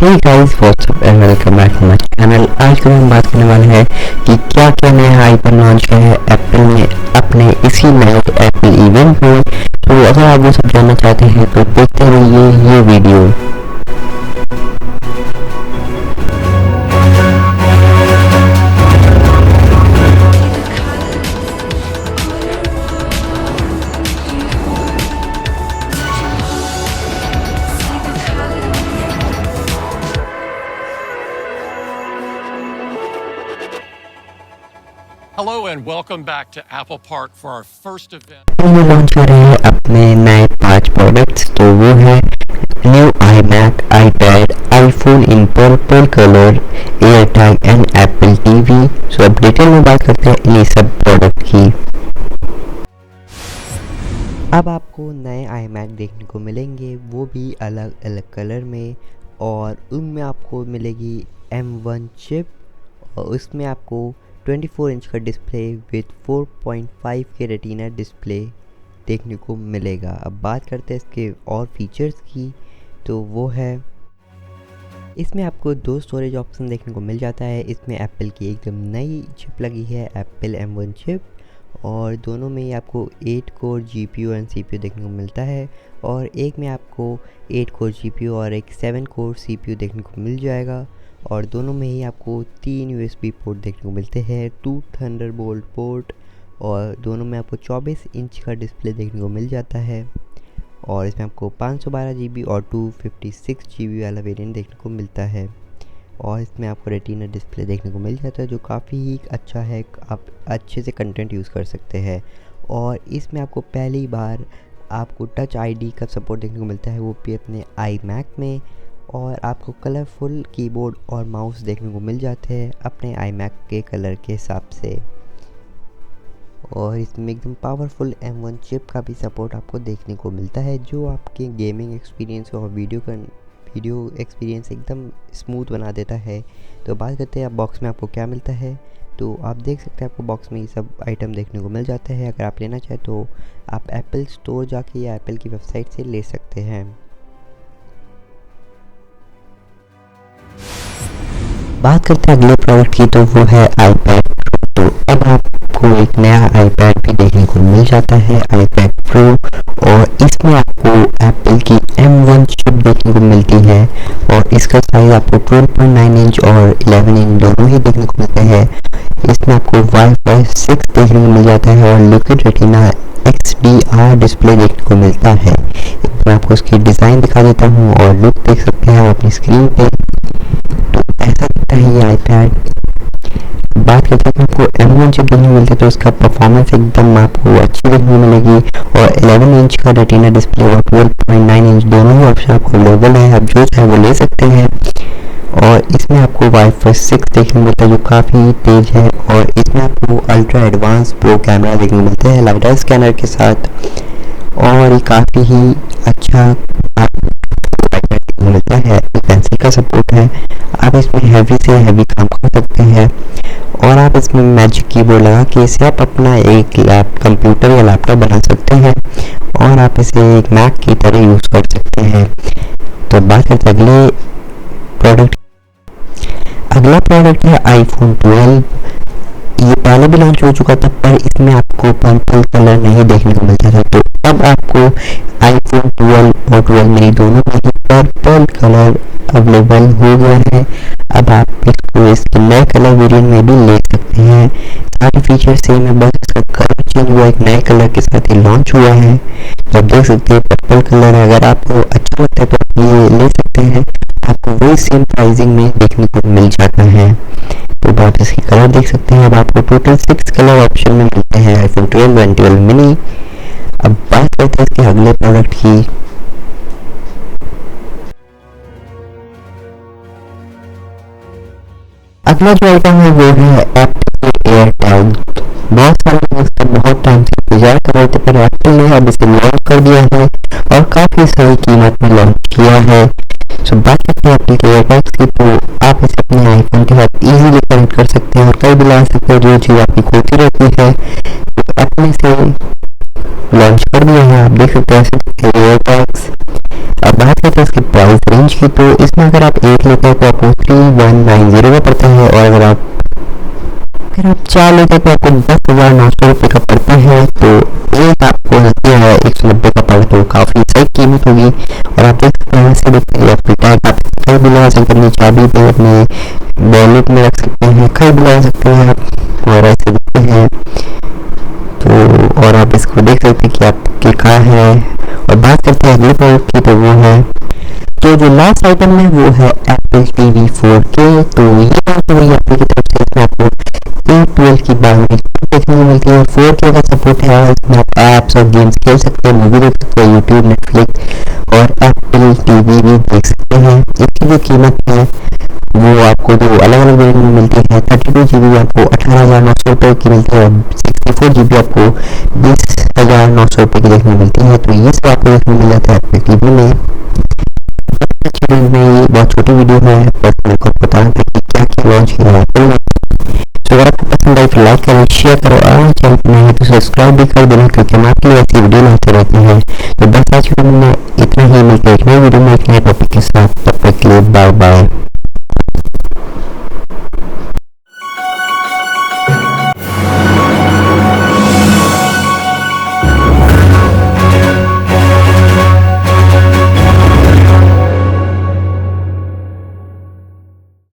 Hey guys what's up and welcome back to my channel. आज के हम बात करने वाले हैं कि क्या क्या नया आईफोन लॉन्च किया है एप्पल ने अपने इसी नए एप्पल इवेंट में। तो अगर आप वो सब जानना चाहते हैं तो देखते रहिए ये video. Hello and welcome back to Apple Park for our first event. ये लॉन्च कर रहे हैं अपने नए 5 प्रोडक्ट्स। तो वो है new iMac, iPad, iPhone in purple colour, AirTag and Apple TV. So अब डिटेल में बात करते हैं इन्हीं सब प्रोडक्ट की। अब आपको नए iMac देखने को मिलेंगे, वो भी अलग अलग कलर में, और उनमें आपको मिलेगी M1 चिप और उसमें आपको 24 इंच का डिस्प्ले विद 4.5 के रेटिना डिस्प्ले देखने को मिलेगा। अब बात करते हैं इसके और फीचर्स की, तो वो है इसमें आपको 2 स्टोरेज ऑप्शन देखने को मिल जाता है। इसमें एप्पल की एकदम नई चिप लगी है, एप्पल M1 चिप, और दोनों में ही आपको 8 कोर GPU एंड CPU देखने को मिलता है, और एक में आपको 8 कोर GPU और एक 7 कोर CPU देखने को मिल जाएगा। और दोनों में ही आपको 3 USB पोर्ट देखने को मिलते हैं, 2 थंडरबोल्ट पोर्ट, और दोनों में आपको 24 इंच का डिस्प्ले देखने को मिल जाता है। और इसमें आपको 512 GB और 256 GB वाला वेरिएंट देखने को मिलता है, और इसमें आपको रेटिना डिस्प्ले देखने को मिल जाता है जो काफ़ी ही अच्छा है, आप अच्छे से कंटेंट यूज़ कर सकते हैं। और इसमें आपको पहली बार आपको टच ID का सपोर्ट देखने को मिलता है, वो भी अपने iMac में, और आपको कलरफुल कीबोर्ड और माउस देखने को मिल जाते हैं अपने iMac के कलर के हिसाब से। और इसमें एकदम पावरफुल M1 चिप का भी सपोर्ट आपको देखने को मिलता है, जो आपके गेमिंग एक्सपीरियंस और वीडियो एक्सपीरियंस एकदम स्मूथ बना देता है। तो बात करते हैं अब बॉक्स में आपको क्या मिलता है। तो आप देख सकते हैं आपको बॉक्स में ये सब आइटम देखने को मिल जाता है। अगर आप लेना चाहें तो आप एप्पल स्टोर जाके या एप्पल की वेबसाइट से ले सकते हैं। बात करते हैं अगले प्रोडक्ट की, तो वो है iPad Pro। तो अब आपको एक नया iPad भी देखने को मिल जाता है, iPad Pro, और इसमें आपको एप्पल की M1 चिप देखने को मिलती है, और इसका साइज आपको 12.9 इंच और 11 इंच दोनों ही देखने को मिलते हैं। इसमें आपको Wi-Fi 6 देखने को मिल जाता है, और लिक्विड रेटिना XDR डिस्प्ले देखने को मिलता है। मैं आपको इसकी डिज़ाइन दिखा देता हूँ और लुक देख सकते हैं आप अपनी स्क्रीन पे। ऐसा दिखता है ये iPad। बात करते हैं आपको M1 चिप देखने को मिलती है, तो इसका परफॉर्मेंस एकदम आपको अच्छी देखने को मिलेगी, और 11 इंच का रेटिना डिस्प्ले और 12.9 इंच दोनों ही ऑप्शन आपको अवेलेबल है, आप जो चाहे वो ले सकते हैं। और इसमें आपको Wi-Fi 6 देखने को मिलता है जो काफ़ी तेज़ है, और इसमें आपको अल्ट्रा एडवांस प्रो कैमरा देखने को मिलता है लाइडर स्कैनर के साथ, और ये काफ़ी ही अच्छा मिलता है। पेंसिल का सपोर्ट है, आप इसमें हैवी से हैवी काम कर सकते हैं, और आप इसमें मैजिक कीबोर्ड लगा के इसे आप अपना एक कंप्यूटर या लैपटॉप बना सकते हैं, और आप इसे एक मैक की तरह यूज़ कर सकते हैं। तो बात करते हैं अगला प्रोडक्ट है iPhone 12। ये पहले भी लॉन्च हो चुका था, पर इसमें आपको पर्पल कलर नहीं देखने को मिलता था। तो अब आपको iPhone 12 और 12 मिनी दोनों में ही पर्पल कलर अवेलेबल हो गया है। अब आप इसको इसके नए कलर वेरिएंट में भी ले सकते हैं। सारे फीचर सेम है, बस इसका कलर चेंज हुआ, एक नए कलर के साथ ही लॉन्च हुआ है। तो आप देख सकते हैं पर्पल कलर है, अगर आपको अच्छा लगता है तो ये ले सकते हैं, आपको वही सेम प्राइसिंग में देखने को मिल जाता है। तो आप इसकी कलर देख सकते हैं। अब आपको टोटल 6 कलर ऑप्शन में मिलते हैं iPhone 12 एंड 12 मिनी। अब बात करते हैं इसके अगले प्रोडक्ट की। अगला जो आइटम है वो है एप्पल एयरटैग। बहुत सारे लोग इसका बहुत टाइम से इंतजार कर रहे थे, पर एप्पल ने अब इसे लॉन्च कर दिया है और काफ़ी सही कीमत में लॉन्च किया है। सो बात करते हैं एप्पल के एयरटैग्स की, तो आप इसे अपने आईफोन के साथ इजीली कनेक्ट कर सकते हैं और कहीं भी ला सकते हैं। जो चीज़ आपकी खोती रहती है तो अपने से लॉन्च कर दिया है। आप देख सकते हैं एयरटैग्स। अब बात करते हैं इसकी प्राइस रेंज की, तो इसमें अगर आप एक लेते हैं तो आपको 3190 का पड़ता है, और अगर आप 4 लेते हैं तो आपको 10,900 रुपये का पड़ता है। तो एक आपको लगती है 190 का पड़े तो काफ़ी सही कीमत होगी। और आप देख सकते हैं ऐसे देखते हैं आप टैग आप कहीं भी लगा सकते हैं, चाबी पे अपने वॉलेट में रख सकते हैं, कहीं भी लगा सकते हैं आप, और ऐसे देखते हैं तो। और आप इसको देख सकते हैं कि आपके कहाँ है। और बात करते हैं अगले प्रोडक्ट की, तो वो है तो जो लास्ट आइटम है वो है एप्पल TV 4K। तो ये बात हुई एप्पल की तरफ से, इसमें आपको 812 की बाइनरी देखने को मिलती है, 4K का सपोर्ट है, इसमें आप ऐप्स और गेम्स खेल सकते हैं, मूवी देख सकते हैं, यूट्यूब, नेटफ्लिक्स और एप्पल TV भी देख सकते हैं। इसकी जो कीमत है वो आपको जो अलग अलग वेरिएंट में मिलती है, 32 GB आपको 18,900 रुपये की मिलती है, और 64 GB आपको 20,900 रुपये की देखने मिलती है। तो ये सब आपको देखने मिल जाता है एप्पल TV में। में ये बहुत छोटी वीडियो है, बस मेरे को बताना था कि क्या क्या लॉन्च किया है एप्पल ने। तो अगर आपको पसंद आई तो लाइक करें, शेयर करो, और चैनल पर नहीं है तो सब्सक्राइब भी कर देना, क्योंकि हम आपके लिए ऐसी वीडियो लाते रहते हैं। तो बस आज की वीडियो में इतना ही, मिलते हैं एक नई वीडियो में एक नए टॉपिक के साथ। तब तक के लिए बाय बाय।